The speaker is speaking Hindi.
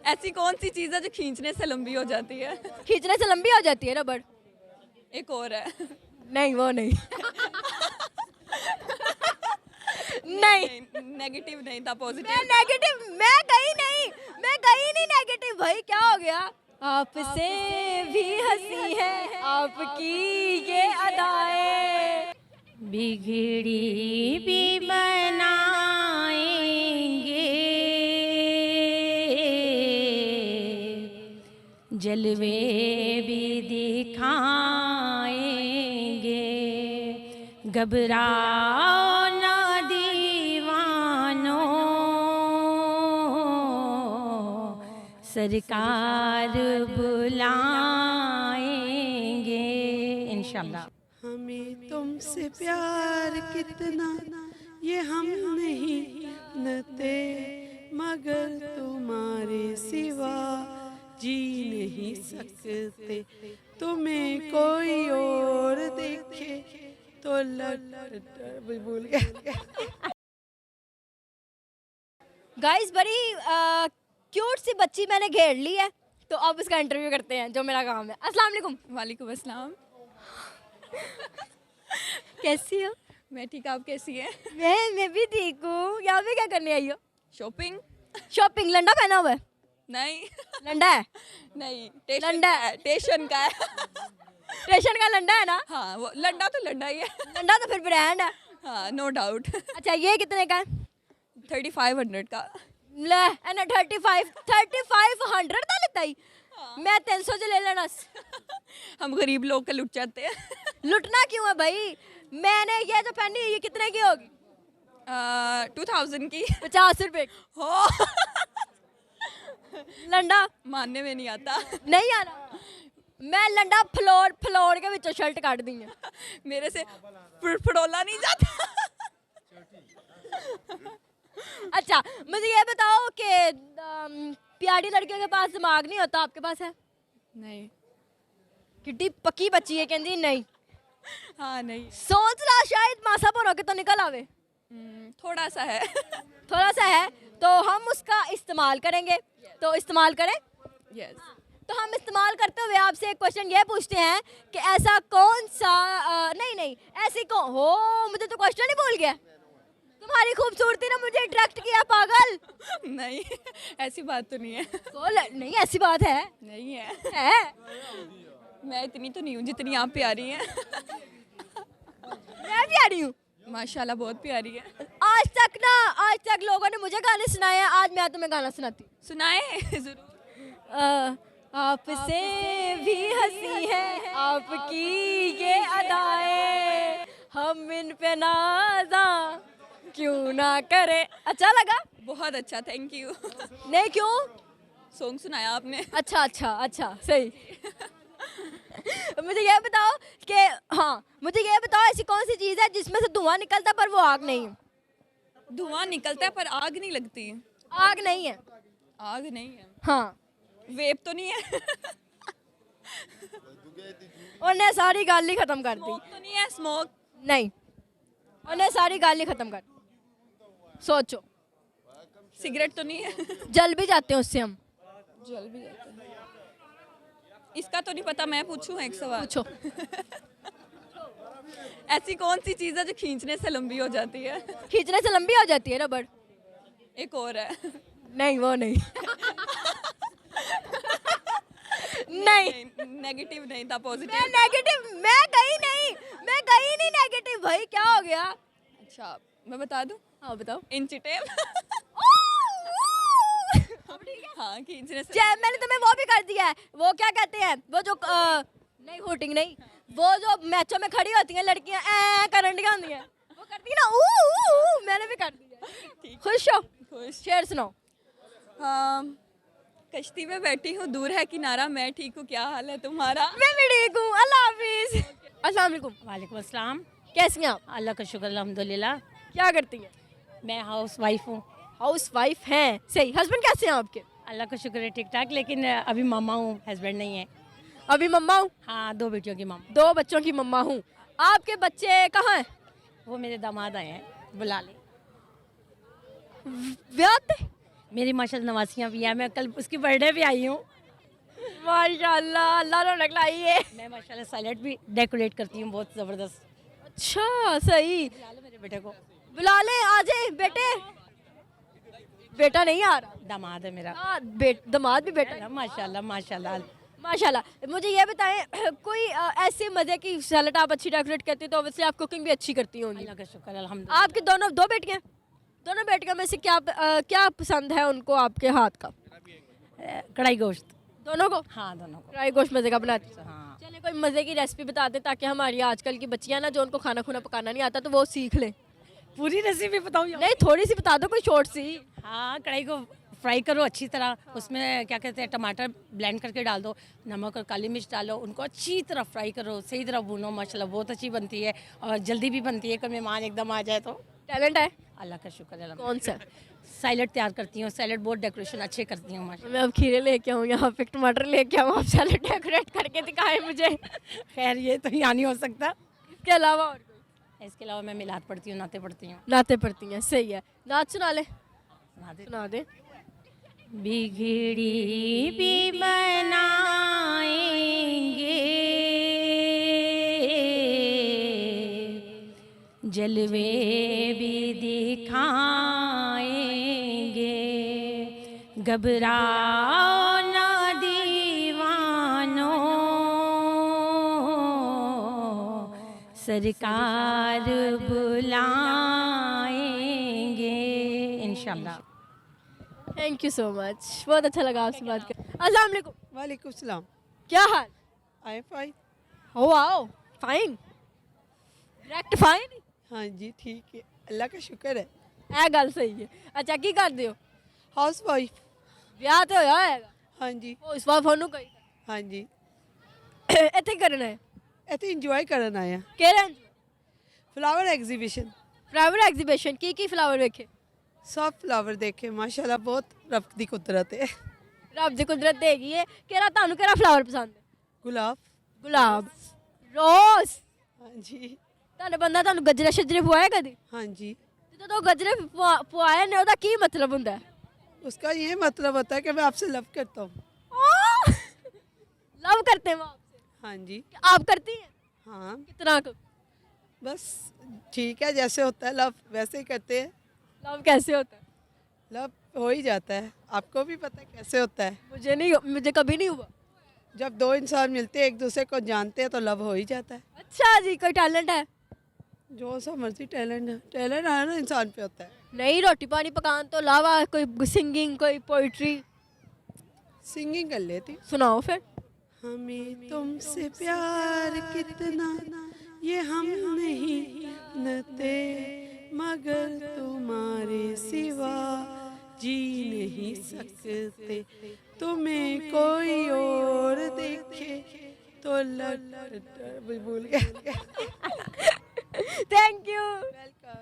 ऐसी कौन सी चीज़ है जो खींचने से लंबी हो जाती है? खींचने से लंबी हो जाती है रबड़। एक और है। नहीं वो नहीं। नहीं नेगेटिव नहीं था, मैं पॉजिटिव। नेगेटिव, मैं गई नहीं नेगेटिव। भाई क्या हो गया? आपसे भी हंसी है आपकी ये अदाएं, बिगड़ी भी बनाएंगे, जलवे भी दिखाएंगे, घबराओ ना दीवानों, सरकार बुलाएंगे इंशाल्लाह। हमें तुमसे प्यार कितना ये हम नहीं जानते, मगर तुम्हारे सिवा जी नहीं सकते, तुम्हें कोई और देखे तो भूल गया। गाइस बड़ी क्यूट सी बच्ची मैंने घेर ली है, तो अब इसका इंटरव्यू करते हैं जो मेरा काम है। अस्सलाम वालेकुम। वालेकुम अस्सलाम। कैसी हो? मैं ठीक, आप कैसी हैं? मैं भी ठीक हूँ। यहाँ पे क्या करने आई हो? शॉपिंग? शॉपिंग। लंडा पहना हुआ है? नहीं। लंडा है? नहीं, टेशन लंडा का है, टेशन का है। स्टेशन का लंडा है ना? हाँ, वो लंडा तो लंडा ही है। लंडा तो फिर ब्रांड है। हाँ, नो डाउट। अच्छा ये कितने का है? 3500 का। ले एना 3500 का लेता ही। मैं 300 से ले लेना। हम गरीब लोग का लुट जाते हैं। लुटना क्यों है भाई? मैंने ये जो पहनी है, ये कितने की होगी? 2000 की। 50 रुपए की। हो। लंडा मानने में नहीं आता। नहीं आना। मैं लंडा फ्लोर के विचों शर्ट काट दी है। मेरे से फड़ोला नहीं जाता। अच्छा मुझे ये बताओ कि प्यारी लड़कियों के पास दिमाग नहीं होता, आपके पास है? नहीं। किड्डी पक्की बच्ची है, कहती नहीं। हाँ, नहीं। सोच ला शायद मासा पर होके तो निकल आवे। थोड़ा सा है। थोड़ा सा है तो हम उसका इस्तेमाल करेंगे। तो इस्तेमाल करें। यस। तो हम इस्तेमाल करते हुए आपसे एक क्वेश्चन ये पूछते हैं कि ऐसा कौन सा नहीं ऐसी कौन हो, मुझे तो क्वेश्चन ही भूल गया। तुम्हारी खूबसूरती ने मुझे अट्रैक्ट किया पागल। नहीं, ऐसी बात तो नहीं है। नहीं ऐसी बात है। नहीं है। है। मैं इतनी तो नहीं हूँ जितनी आप प्यारी हैं। मैं प्यारी हूँ माशाल्लाह, बहुत प्यारी है। आज तक लोगों ने मुझे गाने सुनाए हैं, आज मैं तुम्हें गाना सुनाती हूँ। सुनाए जरूर। आपसे भी हंसी है आपकी ये अदाएं, हम इन पे नाज़ा क्यों ना करे। अच्छा लगा? बहुत अच्छा, थैंक यू। नहीं क्यों? सॉन्ग सुनाया आपने। अच्छा सही। मुझे ये बताओ ऐसी कौन सी चीज़ है जिसमें से धुआं निकलता पर वो आग नहीं है? धुआं निकलता है पर आग नहीं लगती। आग नहीं है। आग नहीं है। हाँ। वेप तो नहीं है। उन्हें सारी गाली खत्म कर दी। स्मोक तो नहीं है। स्मोक नहीं, उन्हें सारी गाली खत्म कर दी। सोचो। सिगरेट तो नहीं है। जल भी जाते हैं उससे हम। जल भी जाता है। इसका तो नहीं पता, मैं पूछूं एक सवाल? पूछो। ऐसी कौन सी चीज़ है जो खींचने से लंबी हो जाती है? खींचने से लंबी हो जाती है रबड़। एक और है। नहीं वो नहीं। नहीं नेगेटिव नहीं था, पॉजिटिव। मैं नेगेटिव, मैं गई नहीं नेगेटिव। भाई क्या हो गया? अच्छा, मैं बता दूं? हाँ बताओ। इंची टेप। हाँ, खींचने से। मैंने तुम्हें वो भी कर दिया है, वो क्या कहते हैं वो जो नहीं हुटिंग नहीं, वो जो मैचों में खड़ी होती हैं लड़कियां करंडियां होती हैं, वो करती है ना मैंने भी कर दिया। खुश हो? खुश। शेर सुनाओ। कश्ती में बैठी हूँ, दूर है किनारा, मैं ठीक हूँ, क्या हाल है तुम्हारा? मैं भी ठीक हूँ, अल्लाह हाफिज। अस्सलाम वालेकुम। वालेकुम अस्सलाम। कैसी हैं आप? अल्लाह का शुक्र अल्हम्दुलिल्लाह। क्या करती हैं? मैं हाउस वाइफ हूँ। हाउस वाइफ हैं, सही। हस्बैंड कैसे हैं आपके? अल्लाह का शुक्र है ठीक ठाक, लेकिन अभी मामा हूँ, हस्बैंड नहीं है। अभी मम्मा हूँ? हाँ, 2 बेटियों की मामा। 2 बच्चों की मम्मा हूँ। आपके बच्चे कहाँ हैं? वो मेरे दामाद आए हैं, बुला ले। ब्याहते? मेरी माशाल्लाह नवासियाँ भी हैं, मैं कल उसकी बर्थडे पे आई हूँ। माशाल्लाह, अल्लाह रौनक लाई है। मैं माशाल्लाह सैलेड भी डेकोरेट करती हूँ बहुत ज़बरदस्त। अच्छा सही, बुला लो मेरे बेटे को। बुला ले, आ जाए बेटे। बेटा नहीं आ रहा, दामाद है मेरा। हाँ, दामाद भी बेटा है। माशाल्लाह माशाल्लाह। माशाल्लाह। मुझे ये बताएं कोई ऐसे मजे की सैलेड आप अच्छी डेकोरेट करती हैं तो ऑब्वियसली आप कुकिंग भी अच्छी करती होंगी। अल्लाह का शुक्र अल्हम्दुलिल्लाह। आपकी दो बेटियां, दोनों बेटियों में से क्या पसंद है उनको आपके हाथ का? कढ़ाई गोश्त। दोनों को? हाँ दोनों को। फ्राई गोश्त मजे का बनाती हैं। हाँ चलिए कोई मजे की रेसिपी बता दें ताकि हमारी आजकल की बच्चियां ना जो उनको खाना खुना पकाना नहीं आता तो वो सीख लें। पूरी रेसिपी बताऊँ? नहीं थोड़ी सी बता दो, कोई शॉर्ट सी। हाँ, कढ़ाई को फ्राई करो अच्छी तरह, उसमें क्या कहते हैं टमाटर ब्लेंड करके डाल दो, नमक और काली मिर्च डालो, उनको अच्छी तरह फ्राई करो, सही तरह भूनो, माशाल्लाह बहुत अच्छी बनती है और जल्दी भी बनती है। कोई मेहमान एकदम आ जाए तो। टैलेंट है? अल्लाह का शुक्र है। कौन सा? सैलेड तैयार करती हूँ, सैलेड बहुत डेकोरेशन अच्छे करती हूँ माशाल्लाह। मैं अब खीरे लेके आऊँ, यहाँ पे टमाटर लेके आऊँ, आप सैलेड डेकोरेट करके दिखाएं मुझे। खैर ये तो यहाँ नहीं हो सकता। इसके अलावा और कोई? इसके अलावा मैं मिलाद पढ़ती हूँ, नाते पढ़ती हूँ। नाते पड़ती हैं, सही है। नाच सुना ले, नाते सुना दे। बिगड़ी भी बनाएंगे, जलवे भी दिखाएंगे, घबराओ ना दीवानों, सरकार बुलाएंगे इंशाल्लाह। थैंक यू सो मच, बहुत अच्छा लगा आपसे बात कर। अस्सलाम वालेकुम। वालेकुम सलाम। क्या हाल? I am fine. हो आओ, फाइन, करेक्ट फाइन। हाँ जी ठीक है, अल्लाह का शुक्र है। ਇਹ ਗੱਲ ਸਹੀ ਹੈ। ਅੱਛਾ ਕੀ ਕਰਦੇ ਹੋ? House wife. ਵਿਆਹ ਤੇ ਹੋਇਆ ਹੋਏਗਾ? हाँ जी ਉਸ ਵਾਰ ਫੋਨ ਨੂੰ ਕਹੀ हाँ जी, ਇੱਥੇ ਹੀ ਕਰਨਾ ਹੈ। ਇੱਥੇ ਇੰਜੋਏ ਕਰਨ ਆਏ ਆ। ਕਿਹੜਾ ਫਲਾਵਰ ਐਗਜ਼ੀਬਿਸ਼ਨ, ਫਲਾਵਰ ਐਗਜ਼ੀਬਿਸ਼ਨ? ਕੀ ਫਲਾਵਰ ਵੇਖੇ? सब फ्लावर देखे माशाल्लाह, बहुत रब की कुदरत है। ਰੱਬ ਦੀ ਕੁਦਰਤ ਹੈਗੀ ਹੈ। ਤੁਹਾਨੂੰ ਕਿਹੜਾ ਫਲਾਵਰ ਪਸੰਦ ਹੈ? गुलाब। ਗੁਲਾਬ, ਰੋਜ਼। हाँ जी ਤੁਹਾਨੂੰ ਗਜਰੇ ਸ਼ਜਰੇ ਪਵਾਇਆ ਕਦੀ? हाँ जी, ਜਦੋਂ ਗਜਰੇ ਪਵਾਏ ਨੇ ਉਹਦਾ ਕੀ ਮਤਲਬ ਹੁੰਦਾ ਹੈ? उसका ये मतलब होता है कि मैं आपसे लव करता हूँ। लव करते हैं वो आपसे? हाँ जी आप करती हैं? हाँ, कितना बस ठीक है, जैसे होता है लव वैसे ही करते हैं। लव कैसे होता है? लव हो ही जाता है, आपको भी पता है कैसे होता है। मुझे कभी नहीं हुआ। जब दो इंसान मिलते हैं, एक दूसरे को जानते हैं, तो लव हो ही जाता है। अच्छा जी, कोई टैलेंट है? जो सा मर्जी टैलेंट है, टैलेंट है ना इंसान पे होता है। नहीं, रोटी पानी पकान तो अलावा कोई सिंगिंग, कोई पोइट्री सिंगिंग कर लेती। सुनाओ फिर। हमें तुमसे प्यार कितना ये हम नहीं नते, मगर तुम्हारे सिवा जी नहीं सकते, तुम्हें कोई और देखे तो लग भूल गया। Thank you. वेलकम।